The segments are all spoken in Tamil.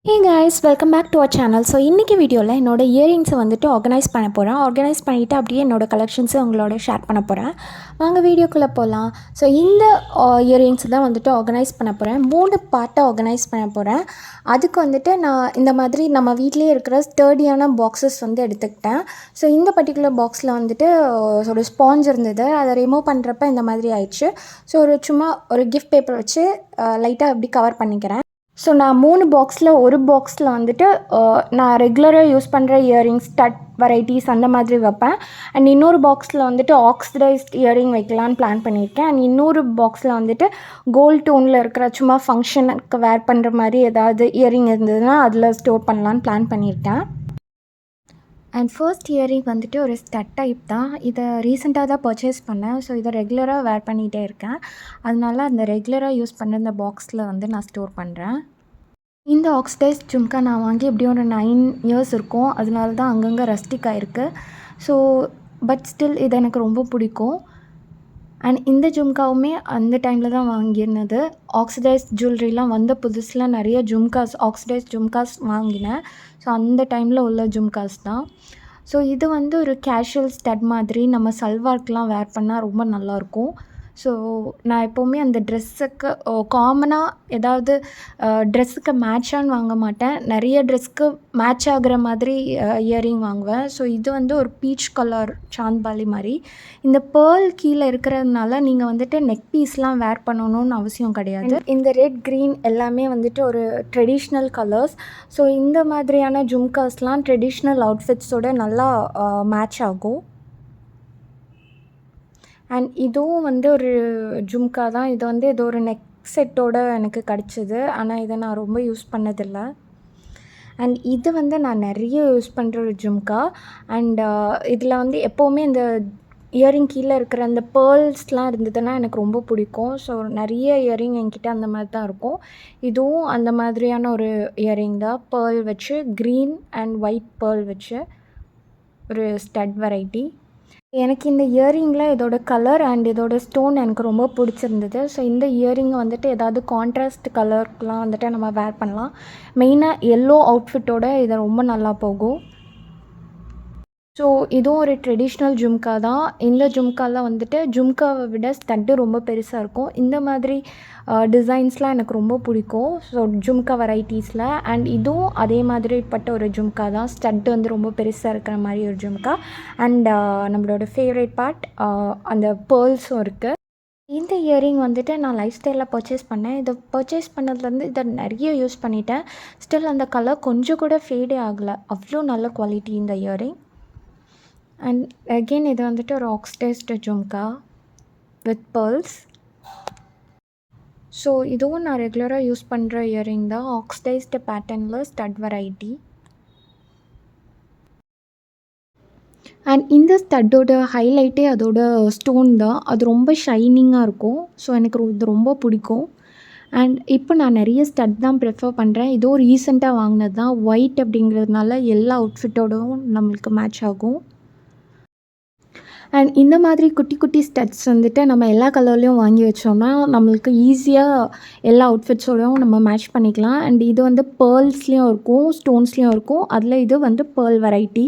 Hey guys, welcome back to our channel. So இன்றைக்கி வீடியோவில் என்னோடய இயரிங்ஸை வந்துட்டு ஆர்கனைஸ் பண்ண போகிறேன். ஆர்கனைஸ் பண்ணிவிட்டு அப்படியே என்னோடய கலெக்ஷன்ஸை உங்களோட ஷேர் பண்ண போகிறேன். வாங்க வீடியோக்குள்ளே போகலாம். ஸோ இந்த இயரிங்ஸ் தான் வந்துட்டு ஆர்கனைஸ் பண்ண போகிறேன். 3 பார்ட்டாக ஆர்கனைஸ் பண்ண போகிறேன். அதுக்கு வந்துட்டு நான் இந்த மாதிரி நம்ம வீட்டிலே இருக்கிற ஸ்டர்டியான பாக்ஸஸ் வந்து எடுத்துக்கிட்டேன். ஸோ இந்த பர்டிகுலர் பாக்ஸில் வந்துட்டு ஒரு ஸ்பாஞ்ச் இருந்தது. அதை ரிமூவ் பண்ணுறப்ப இந்த மாதிரி ஆயிடுச்சு. ஸோ சும்மா ஒரு கிஃப்ட் பேப்பர் வச்சு லைட்டாக அப்படி கவர் பண்ணிக்கிறேன். ஸோ நான் 3 பாக்ஸில் ஒரு பாக்ஸில் வந்துட்டு நான் ரெகுலராக யூஸ் பண்ணுற இயரிங்ஸ் ஸ்டட் வெரைட்டிஸ் அந்த மாதிரி வைப்பேன். அண்ட் இன்னொரு பாக்ஸில் வந்துட்டு ஆக்சிடைஸ்ட் இயரிங் வைக்கலான்னு பிளான் பண்ணியிருக்கேன். அண்ட் இன்னொரு பாக்ஸில் வந்துட்டு கோல்ட் டோனில் இருக்கிற சும்மா ஃபங்க்ஷனுக்கு வேர் பண்ணுற மாதிரி ஏதாவது இயரிங் இருந்ததுன்னா அதில் ஸ்டோர் பண்ணலான்னு பிளான் பண்ணியிருக்கேன். அண்ட் ஃபர்ஸ்ட் இயரிங் வந்துட்டு ஒரு ஸ்டட் டைப் தான். இதை ரீசெண்டாக தான் பர்ச்சேஸ் பண்ணேன். ஸோ இதை ரெகுலராக வேர் பண்ணிகிட்டே இருக்கேன். அதனால அந்த ரெகுலராக யூஸ் பண்ண இந்த பாக்ஸில் வந்து நான் ஸ்டோர் பண்ணுறேன். இந்த ஆக்சிடைஸ்ட் ஜும்கா நான் வாங்கி எப்படியும் ஒரு 9 இயர்ஸ் இருக்கும். அதனால தான் அங்கங்கே ரஸ்டிக் ஆகிருக்கு. ஸோ பட் ஸ்டில் இது எனக்கு ரொம்ப பிடிக்கும். அண்ட் இந்த ஜும்காவுமே அந்த டைமில் தான் வாங்கியிருந்தது. ஆக்சிடைஸ்ட் ஜுவல்லரிலாம் வந்த புதுசில் நிறைய ஆக்சிடைஸ்ட் ஜும்காஸ் வாங்கினேன். ஸோ அந்த டைமில் உள்ள ஜும்காஸ் தான். ஸோ இது வந்து ஒரு கேஷுவல் ஸ்டட் மாதிரி நம்ம சல்வார்க்கெலாம் வேர் பண்ணால் ரொம்ப நல்லாயிருக்கும். ஸோ நான் எப்போவுமே அந்த ட்ரெஸ்ஸுக்கு காமனாக ஏதாவது ட்ரெஸ்ஸுக்கு மேட்சான்னு வாங்க மாட்டேன். நிறைய ட்ரெஸ்க்கு மேட்ச் ஆகிற மாதிரி இயரிங் வாங்குவேன். ஸோ இது வந்து ஒரு பீச் கலர் சாந்த்பாலி மாதிரி. இந்த பேர்ல் கீழே இருக்கிறதுனால நீங்கள் வந்துட்டு நெக் பீஸ்லாம் வேர் பண்ணணும்னு அவசியம் கிடையாது. இந்த ரெட் க்ரீன் எல்லாமே வந்துட்டு ஒரு ட்ரெடிஷ்னல் கலர்ஸ். ஸோ இந்த மாதிரியான ஜும்காஸ்லாம் ட்ரெடிஷ்னல் அவுட்ஃபிட்ஸோட நல்லா மேட்ச் ஆகும். அண்ட் இதுவும் வந்து ஒரு ஜும்கா தான். இது வந்து இது ஒரு நெக் செட்டோடு எனக்கு கிடச்சிது. ஆனால் இதை நான் ரொம்ப யூஸ் பண்ணதில்லை. அண்ட் இது வந்து நான் நிறைய யூஸ் பண்ணுற ஒரு ஜும்கா. அண்ட் இதில் வந்து எப்போவுமே இந்த இயரிங் கீழே இருக்கிற அந்த பேர்ல்ஸ்லாம் இருந்ததுன்னா எனக்கு ரொம்ப பிடிக்கும். ஸோ நிறைய இயரிங் என்கிட்ட அந்த மாதிரி தான் இருக்கும். இதுவும் அந்த மாதிரியான ஒரு இயரிங் தான். பேர்ல் வச்சு க்ரீன் அண்ட் ஒயிட் பேர்ல் வச்சு ஒரு ஸ்டட் வெரைட்டி. எனக்கு இந்த இயரிங்கில் இதோட கலர் அண்ட் இதோட ஸ்டோன் எனக்கு ரொம்ப பிடிச்சிருந்தது. ஸோ இந்த இயரிங்கை வந்துட்டு ஏதாவது கான்ட்ராஸ்ட் கலருக்குலாம் வந்துட்டு நம்ம வேர் பண்ணலாம். மெயினாக எல்லோ அவுட்ஃபிட்டோட இது ரொம்ப நல்லா போகும். ஸோ இதுவும் ஒரு ட்ரெடிஷ்னல் ஜும்கா தான். இந்த ஜும்காவில் வந்துட்டு ஜும்காவை விட ஸ்டட்டு ரொம்ப பெருசாக இருக்கும். இந்த மாதிரி டிசைன்ஸ்லாம் எனக்கு ரொம்ப பிடிக்கும். ஸோ ஜும்கா வெரைட்டிஸில் அண்ட் இதுவும் அதே மாதிரிப்பட்ட ஒரு ஜும்கா தான். ஸ்டட்டு வந்து ரொம்ப பெருசாக இருக்கிற மாதிரி ஒரு ஜும்கா. அண்ட் நம்மளோட ஃபேவரட் பார்ட் அந்த பேர்ல்ஸும் இருக்குது. இந்த இயரிங் வந்துட்டு நான் லைஃப் ஸ்டைலில் பர்ச்சேஸ் பண்ணேன். இதை பர்ச்சேஸ் பண்ணதுலேருந்து இதை நிறைய யூஸ் பண்ணிட்டேன். ஸ்டில் அந்த கலர் கொஞ்சம் கூட ஃபேடே ஆகலை. அவ்வளோ நல்ல குவாலிட்டி இந்த இயரிங். அண்ட் அகெயின் இது வந்துட்டு ஒரு oxidised jhumka with pearls. So இதுவும் நான் ரெகுலராக யூஸ் பண்ணுற இயரிங் தான். ஆக்சிடைஸ்டு பேட்டர்னில் ஸ்டட் வெரைட்டி. அண்ட் இந்த ஸ்டட்டோட ஹைலைட்டே அதோட ஸ்டோன் தான். அது ரொம்ப ஷைனிங்காக இருக்கும். ஸோ எனக்கு இது ரொம்ப பிடிக்கும். அண்ட் இப்போ நான் நிறைய ஸ்டட் தான் ப்ரிஃபர் பண்ணுறேன். இதுவும் ரீசெண்டாக வாங்கினது தான். ஒயிட் அப்படிங்கிறதுனால எல்லா அவுட்ஃபிட்டோடவும் நம்மளுக்கு மேட்ச் ஆகும். அண்ட் இந்த மாதிரி குட்டி குட்டி ஸ்டட்ஸ் வந்துட்டு நம்ம எல்லா கலர்லேயும் வாங்கி வச்சோம்னா நம்மளுக்கு ஈஸியாக எல்லா அவுட்ஃபிட்ஸோடையும் நம்ம மேட்ச் பண்ணிக்கலாம். அண்ட் இது வந்து பேர்ல்ஸ்லேயும் இருக்கும், ஸ்டோன்ஸ்லேயும் இருக்கும். அதில் இது வந்து பேர்ல் வெரைட்டி.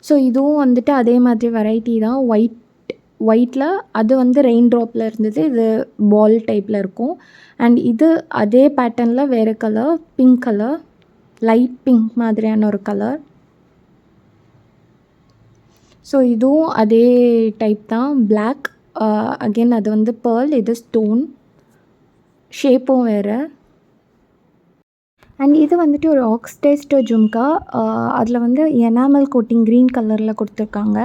ஸோ இதுவும் வந்துட்டு அதே மாதிரி வெரைட்டி தான். ஒயிட்டில் அது வந்து ரெயின் ட்ராப்பில் இருந்தது. இது பால் டைப்பில் இருக்கும். அண்ட் இது அதே பேட்டர்னில் வேறு colour, pink colour, light pink மாதிரியான ஒரு கலர். ஸோ இதுவும் அதே டைப் தான். பிளாக் அகெயின் அது வந்து பேர்ல், இது ஸ்டோன். ஷேப்பும் வேறு. அண்ட் இது வந்துட்டு ஒரு ஆக்சிடைஸ்டு ஜும்கா. அதில் வந்து எனாமல் கோட்டிங் க்ரீன் கலரில் கொடுத்துருக்காங்க.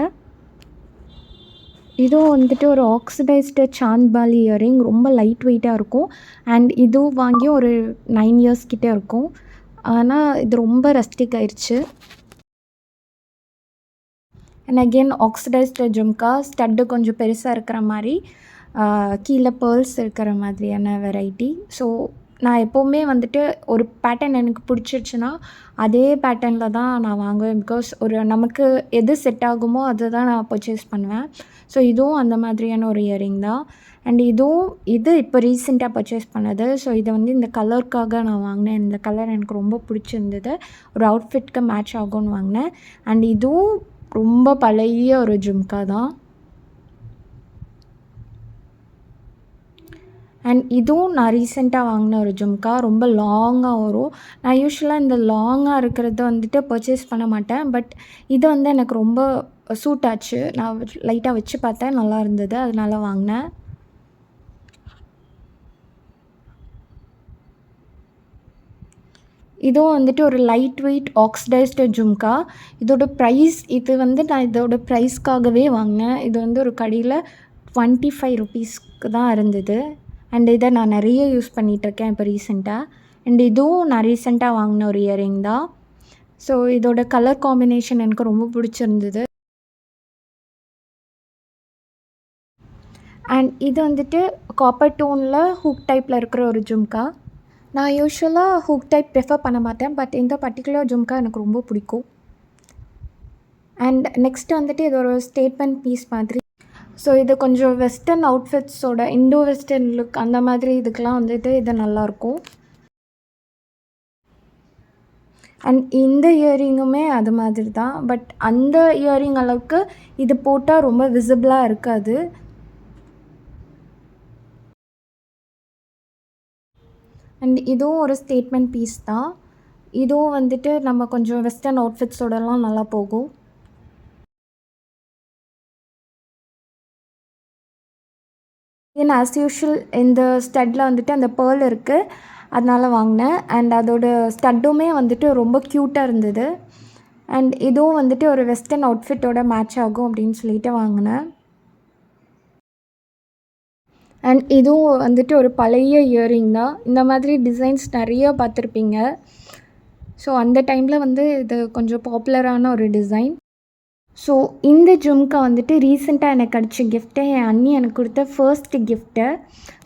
இதுவும் வந்துட்டு ஒரு ஆக்சிடைஸ்டு சாந்த்பாலி இயரிங். ரொம்ப லைட் வெயிட்டாக இருக்கும். அண்ட் இதுவும் வாங்கி ஒரு 9 இயர்ஸ் கிட்டே இருக்கும். ஆனால் இது ரொம்ப ரஸ்டிக் ஆயிடுச்சு. And again oxidised jhumka. Stud கொஞ்சம் பெருசாக இருக்கிற மாதிரி, கீழே பேர்ல்ஸ் இருக்கிற மாதிரியான வெரைட்டி. ஸோ நான் எப்போவுமே வந்துட்டு ஒரு பேட்டர்ன் எனக்கு பிடிச்சிருச்சுன்னா அதே பேட்டர்னில் தான் நான் வாங்குவேன். பிகாஸ் நமக்கு எது செட் ஆகுமோ அதை தான் நான் பர்ச்சேஸ் பண்ணுவேன். ஸோ இதுவும் அந்த மாதிரியான ஒரு இயரிங் தான். அண்ட் இது இப்போ ரீசெண்டாக பர்ச்சேஸ் பண்ணது. ஸோ இதை வந்து இந்த கலருக்காக நான் வாங்கினேன். இந்த கலர் எனக்கு ரொம்ப பிடிச்சிருந்தது. ஒரு அவுட்ஃபிட்க்கு மேட்ச் ஆகும்னு வாங்கினேன். அண்ட் இதுவும் ரொம்ப பழைய ஒரு ஜும்கா தான். அண்ட் இதுவும் நான் ரீசெண்டாக வாங்கின ஒரு ஜும்கா. ரொம்ப லாங்காக வரும். நான் யூஸ்வலாக இந்த லாங்காக இருக்கிறத வந்துட்டு பர்ச்சேஸ் பண்ண மாட்டேன். பட் இது வந்து எனக்கு ரொம்ப சூட் ஆச்சு. நான் லைட்டாக வச்சு பார்த்தேன், நல்லா இருந்தது, அதனால வாங்கினேன். இதுவும் வந்துட்டு ஒரு லைட் வெயிட் ஆக்சிடைஸ்டு ஜும்கா. இது வந்து நான் இதோட ப்ரைஸ்க்காகவே வாங்கினேன். இது வந்து ஒரு கடையில் 25 ருபீஸ்க்கு தான் இருந்தது. அண்ட் இதை நான் நிறைய யூஸ் பண்ணிகிட்ருக்கேன் இப்போ ரீசெண்டாக. அண்ட் இதுவும் நான் ரீசெண்டாக வாங்கின ஒரு இயரிங் தான். ஸோ இதோட கலர் காம்பினேஷன் எனக்கு ரொம்ப பிடிச்சிருந்தது. அண்ட் இது வந்துட்டு காப்பர் டோனில் ஹூக் டைப்பில் இருக்கிற ஒரு ஜும்கா. நான் யூஸ்வலாக ஹூக் டைப் ப்ரிஃபர் பண்ண மாட்டேன். பட் இந்த பர்டிகுலர் ஜும்கா எனக்கு ரொம்ப பிடிக்கும். அண்ட் நெக்ஸ்ட்டு வந்துட்டு இது ஒரு ஸ்டேட்மெண்ட் பீஸ் மாதிரி. ஸோ இது கொஞ்சம் வெஸ்டர்ன் அவுட்ஃபிட்ஸோட இண்டோ வெஸ்டர்ன் லுக் அந்த மாதிரி இதுக்கெலாம் வந்துட்டு இது நல்லாயிருக்கும். அண்ட் இந்த இயரிங்குமே அது மாதிரி தான். பட் அந்த இயரிங் அளவுக்கு இது போட்டால் ரொம்ப விசிபிளாக இருக்காது. அண்ட் இதுவும் ஒரு ஸ்டேட்மெண்ட் பீஸ் தான். இதுவும் வந்துட்டு நம்ம கொஞ்சம் வெஸ்டர்ன் அவுட்ஃபிட்ஸோடலாம் நல்லா போகும். ஏன்னா ஆஸ் யூஷுவல் இந்த ஸ்டட்டில் வந்துட்டு அந்த பேர்ல் இருக்குது, அதனால் வாங்கினேன். அண்ட் அதோட ஸ்டட்டுமே வந்துட்டு ரொம்ப க்யூட்டாக இருந்தது. அண்ட் இதுவும் வந்துட்டு ஒரு வெஸ்டர்ன் அவுட்ஃபிட்டோட மேட்ச் ஆகும் அப்படின்னு சொல்லிட்டு வாங்கினேன். அண்ட் இதுவும் வந்துட்டு ஒரு பழைய இயரிங் தான். இந்த மாதிரி டிசைன்ஸ் நிறையா பார்த்துருப்பீங்க. ஸோ அந்த டைமில் வந்து இது கொஞ்சம் பாப்புலரான ஒரு டிசைன். ஸோ இந்த ஜும்கா வந்துட்டு ரீசெண்டாக எனக்கு கிடச்ச கிஃப்ட்டு. என் அண்ணி எனக்கு கொடுத்த ஃபர்ஸ்ட் கிஃப்ட்டு.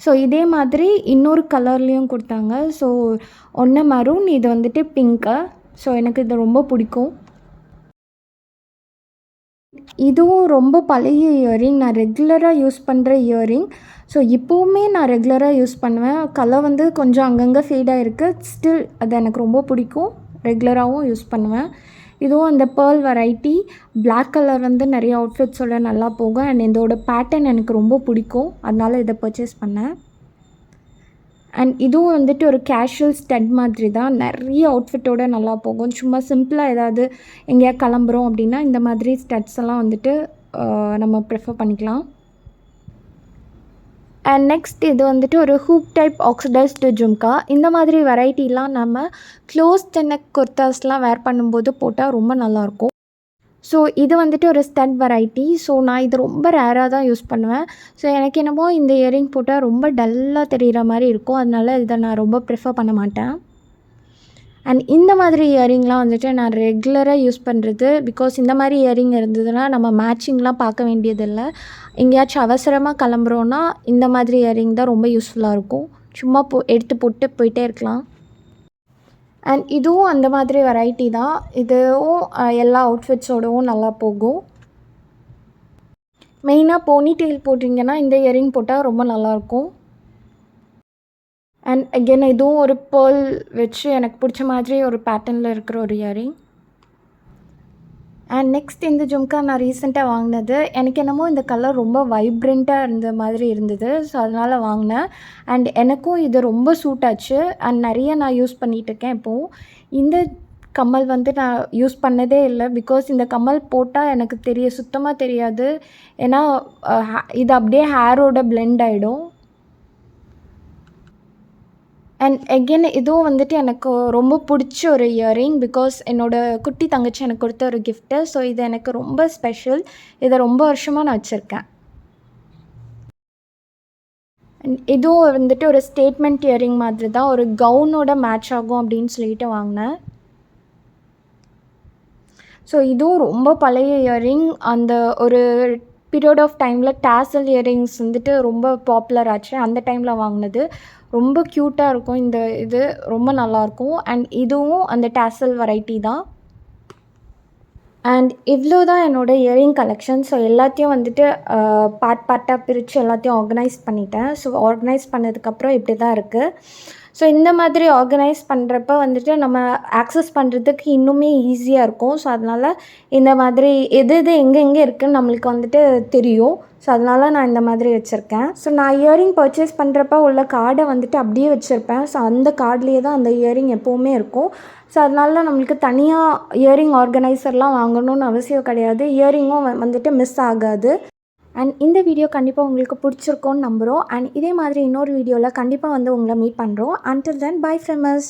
ஸோ இதே மாதிரி இன்னொரு கலர்லேயும் கொடுத்தாங்க. ஸோ ஒன்று மரூன், இது வந்துட்டு பிங்க்கு. ஸோ எனக்கு இது ரொம்ப பிடிக்கும். இதுவும் ரொம்ப பழைய இயரிங். நான் ரெகுலராக யூஸ் பண்ணுற இயரிங். ஸோ இப்போவுமே நான் ரெகுலராக யூஸ் பண்ணுவேன். கலர் வந்து கொஞ்சம் அங்கங்கே ஃபேடாக இருக்குது. ஸ்டில் அது எனக்கு ரொம்ப பிடிக்கும். ரெகுலராகவும் யூஸ் பண்ணுவேன். இதுவும் அந்த பேர்ல் வெரைட்டி. பிளாக் கலர் வந்து நிறைய அவுட்ஃபிட்ஸோட நல்லா போகும். அண்ட் இதோட பேட்டர்ன் எனக்கு ரொம்ப பிடிக்கும். அதனால் இதை பர்ச்சேஸ் பண்ணேன். அண்ட் இதுவும் வந்துட்டு ஒரு கேஷுவல் ஸ்டட் மாதிரி தான். நிறைய அவுட்ஃபிட்டோடு நல்லா போகும். சும்மா சிம்பிளாக ஏதாவது எங்கேயா கிளம்புறோம் அப்படின்னா இந்த மாதிரி ஸ்டட்ஸ் எல்லாம் வந்துட்டு நம்ம ப்ரிஃபர் பண்ணிக்கலாம். அண்ட் நெக்ஸ்ட் இது வந்துட்டு ஒரு ஹூக் டைப் ஆக்சிடைஸ்டு ஜும்கா. இந்த மாதிரி வெரைட்டிலாம் நம்ம க்ளோஸ்ட் நெக் குர்தாஸ்லாம் வேர் பண்ணும்போது போட்டால் ரொம்ப நல்லாயிருக்கும். ஸோ இது வந்துட்டு ஒரு ஸ்டட் வெரைட்டி. ஸோ நான் இது ரொம்ப ரேராக தான் யூஸ் பண்ணுவேன். ஸோ எனக்கு என்னமோ இந்த இயரிங் போட்டால் ரொம்ப டல்லாக தெரிகிற மாதிரி இருக்கும். அதனால இதை நான் ரொம்ப ப்ரிஃபர் பண்ண மாட்டேன். அண்ட் இந்த மாதிரி இயரிங்லாம் வந்துட்டு நான் ரெகுலராக யூஸ் பண்ணுறது. பிகாஸ் இந்த மாதிரி இயரிங் இருந்ததுன்னா நம்ம மேட்சிங்லாம் பார்க்க வேண்டியதில்லை. எங்கேயாச்சும் அவசரமாக கிளம்புறோன்னா இந்த மாதிரி இயரிங் தான் ரொம்ப யூஸ்ஃபுல்லாக இருக்கும். சும்மா எடுத்து போட்டு போயிட்டே இருக்கலாம். அண்ட் இதுவும் அந்த மாதிரி வெரைட்டி தான். இதுவும் எல்லா அவுட்ஃபிட்ஸோடவும் நல்லா போகும். மெயினாக போனி டெயில் போட்டிங்கன்னா இந்த இயரிங் போட்டால் ரொம்ப நல்லாயிருக்கும். அண்ட் அகெயின் இதுவும் ஒரு பேர்ல் வச்சு எனக்கு பிடிச்ச மாதிரி ஒரு பேட்டர்னில் இருக்கிற ஒரு இயரிங். அண்ட் நெக்ஸ்ட் இந்த ஜும்கா நான் ரீசெண்டாக வாங்கினது. எனக்கு என்னமோ இந்த கலர் ரொம்ப வைப்ரண்ட்டாக இருந்த மாதிரி இருந்தது. ஸோ அதனால் வாங்கினேன். அண்ட் எனக்கும் இது ரொம்ப சூட் ஆச்சு. அண்ட் நிறைய நான் யூஸ் பண்ணிகிட்ருக்கேன் இப்போது. இந்த கம்மல் வந்து நான் யூஸ் பண்ணதே இல்லை. பிகாஸ் இந்த கம்மல் போட்டால் எனக்கு சுத்தமாக தெரியாது. ஏன்னா இது அப்படியே ஹேரோட பிளெண்ட் ஆகிடும். அண்ட் அகெயின் இதுவும் வந்துட்டு எனக்கு ரொம்ப பிடிச்ச ஒரு இயரிங். பிகாஸ் என்னோடய குட்டி தங்கச்சி எனக்கு கொடுத்த ஒரு கிஃப்ட்டு. ஸோ இது எனக்கு ரொம்ப ஸ்பெஷல். இதை ரொம்ப வருஷமாக நான் வச்சுருக்கேன். அண்ட் இதுவும் வந்துட்டு ஒரு ஸ்டேட்மெண்ட் இயரிங் மாதிரி தான். ஒரு கவுனோட மேட்ச் ஆகும் அப்படின்னு சொல்லிட்டு வாங்கினேன். ஸோ இதுவும் ரொம்ப பழைய இயரிங். அந்த ஒரு பீரியட் ஆஃப் டைமில் டாசல் இயரிங்ஸ் வந்துட்டு ரொம்ப பாப்புலர் ஆச்சு. அந்த டைமில் வாங்கினது. ரொம்ப க்யூட்டாக இருக்கும். இந்த இது ரொம்ப நல்லாயிருக்கும். அண்ட் இதுவும் அந்த டாசல் வெரைட்டி தான். அண்ட் இவ்வளோ தான் என்னோடய இயரிங் கலெக்ஷன். ஸோ எல்லாத்தையும் வந்துட்டு பார்ட்டாக பிரித்து எல்லாத்தையும் ஆர்கனைஸ் பண்ணிட்டேன். ஸோ ஆர்கனைஸ் பண்ணதுக்கப்புறம் இப்படி தான் இருக்குது. ஸோ இந்த மாதிரி ஆர்கனைஸ் பண்ணுறப்ப வந்துட்டு நம்ம ஆக்சஸ் பண்ணுறதுக்கு இன்னுமே ஈஸியாக இருக்கும். ஸோ அதனால் இந்த மாதிரி எது எங்கே இருக்குதுன்னு நம்மளுக்கு வந்துட்டு தெரியும். ஸோ அதனால் நான் இந்த மாதிரி வச்சுருக்கேன். ஸோ நான் இயரிங் பர்ச்சேஸ் பண்ணுறப்ப உள்ள கார்டை வந்துட்டு அப்படியே வச்சுருப்பேன். ஸோ அந்த கார்ட்லேயே தான் அந்த இயரிங் எப்போவுமே இருக்கும். ஸோ அதனால நம்மளுக்கு தனியாக இயரிங் ஆர்கனைசர்லாம் வாங்கணும்னு அவசியம் கிடையாது. இயரிங்கும் வந்துட்டு மிஸ் ஆகாது. அண்ட் இந்த வீடியோ கண்டிப்பாக உங்களுக்கு பிடிச்சிருக்கோன்னு நம்புகிறோம். அண்ட் இதே மாதிரி இன்னொரு வீடியோவில் கண்டிப்பாக வந்து உங்களை மீட் பண்ணுறோம். Until then by from us.